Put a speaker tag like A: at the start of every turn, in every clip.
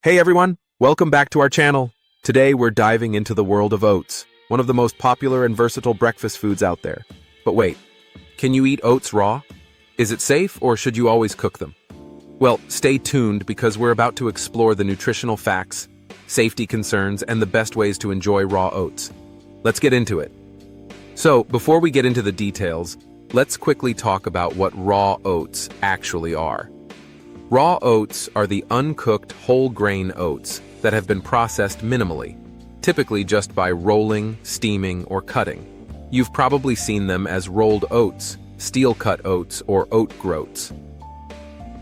A: Hey everyone, welcome back to our channel. Today we're diving into the world of oats, one of the most popular and versatile breakfast foods out there. But wait, can you eat oats raw? Is it safe or should you always cook them? Well, stay tuned because we're about to explore the nutritional facts, safety concerns, and the best ways to enjoy raw oats. Let's get into it. So, before we get into the details, let's quickly talk about what raw oats actually are. Raw oats are the uncooked whole grain oats that have been processed minimally, typically just by rolling, steaming, or cutting. You've probably seen them as rolled oats, steel-cut oats, or oat groats.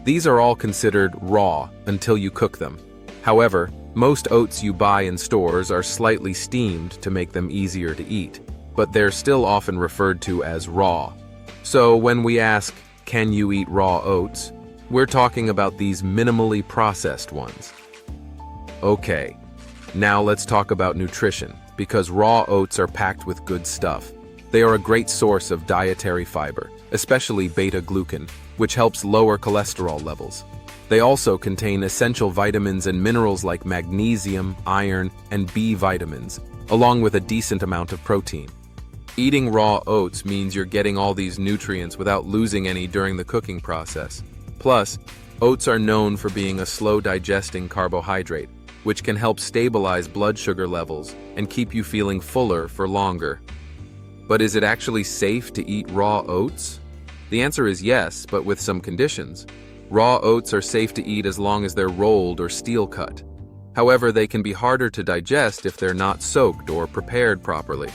A: These are all considered raw until you cook them. However, most oats you buy in stores are slightly steamed to make them easier to eat, but they're still often referred to as raw. So when we ask, can you eat raw oats? We're talking about these minimally processed ones. Okay, now let's talk about nutrition, because raw oats are packed with good stuff. They are a great source of dietary fiber, especially beta-glucan, which helps lower cholesterol levels. They also contain essential vitamins and minerals like magnesium, iron, and B vitamins, along with a decent amount of protein. Eating raw oats means you're getting all these nutrients without losing any during the cooking process. Plus, oats are known for being a slow-digesting carbohydrate, which can help stabilize blood sugar levels and keep you feeling fuller for longer. But is it actually safe to eat raw oats? The answer is yes, but with some conditions. Raw oats are safe to eat as long as they're rolled or steel-cut. However, they can be harder to digest if they're not soaked or prepared properly.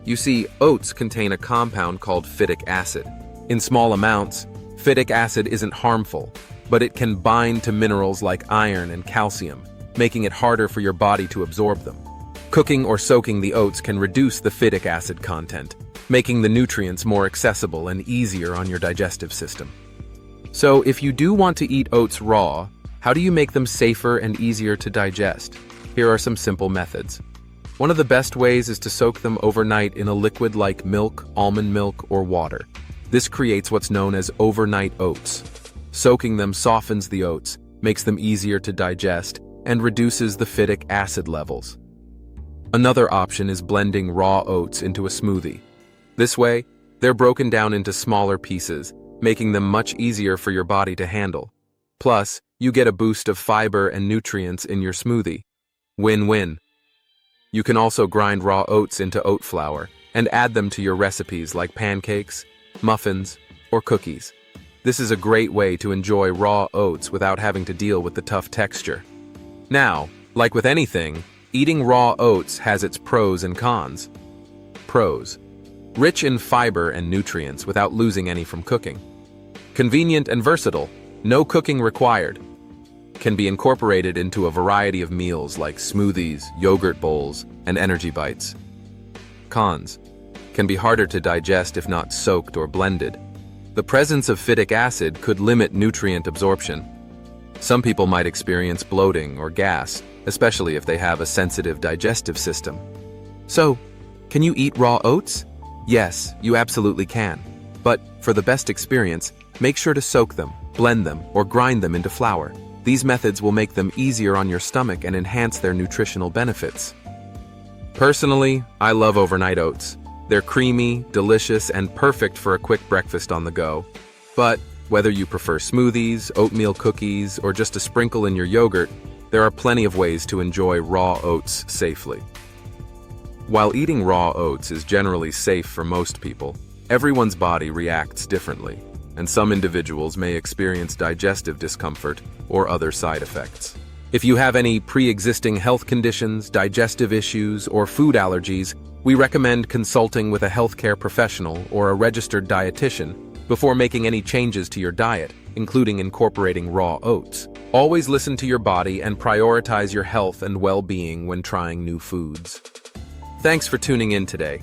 A: You see, oats contain a compound called phytic acid. In small amounts, phytic acid isn't harmful, but it can bind to minerals like iron and calcium, making it harder for your body to absorb them. Cooking or soaking the oats can reduce the phytic acid content, making the nutrients more accessible and easier on your digestive system. So if you do want to eat oats raw, how do you make them safer and easier to digest? Here are some simple methods. One of the best ways is to soak them overnight in a liquid like milk, almond milk, or water. This creates what's known as overnight oats. Soaking them softens the oats, makes them easier to digest, and reduces the phytic acid levels. Another option is blending raw oats into a smoothie. This way, they're broken down into smaller pieces, making them much easier for your body to handle. Plus, you get a boost of fiber and nutrients in your smoothie. Win-win. You can also grind raw oats into oat flour and add them to your recipes like pancakes, muffins, or cookies. This is a great way to enjoy raw oats without having to deal with the tough texture. Now, like with anything, eating raw oats has its pros and cons. Pros: rich in fiber and nutrients without losing any from cooking. Convenient and versatile, no cooking required. Can be incorporated into a variety of meals like smoothies, yogurt bowls, and energy bites. Cons: can be harder to digest if not soaked or blended. The presence of phytic acid could limit nutrient absorption. Some people might experience bloating or gas, especially if they have a sensitive digestive system. So, can you eat raw oats? Yes, you absolutely can. But for the best experience, make sure to soak them, blend them, or grind them into flour. These methods will make them easier on your stomach and enhance their nutritional benefits. Personally, I love overnight oats. They're creamy, delicious, and perfect for a quick breakfast on the go. But whether you prefer smoothies, oatmeal cookies, or just a sprinkle in your yogurt, there are plenty of ways to enjoy raw oats safely. While eating raw oats is generally safe for most people, everyone's body reacts differently, and some individuals may experience digestive discomfort or other side effects. If you have any pre-existing health conditions, digestive issues, or food allergies, we recommend consulting with a healthcare professional or a registered dietitian before making any changes to your diet, including incorporating raw oats. Always listen to your body and prioritize your health and well-being when trying new foods. Thanks for tuning in today.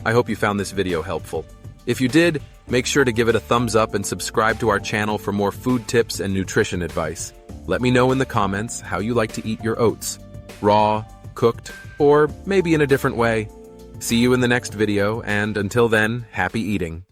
A: I hope you found this video helpful. If you did, make sure to give it a thumbs up and subscribe to our channel for more food tips and nutrition advice. Let me know in the comments how you like to eat your oats, raw, cooked, or maybe in a different way. See you in the next video, and until then, happy eating.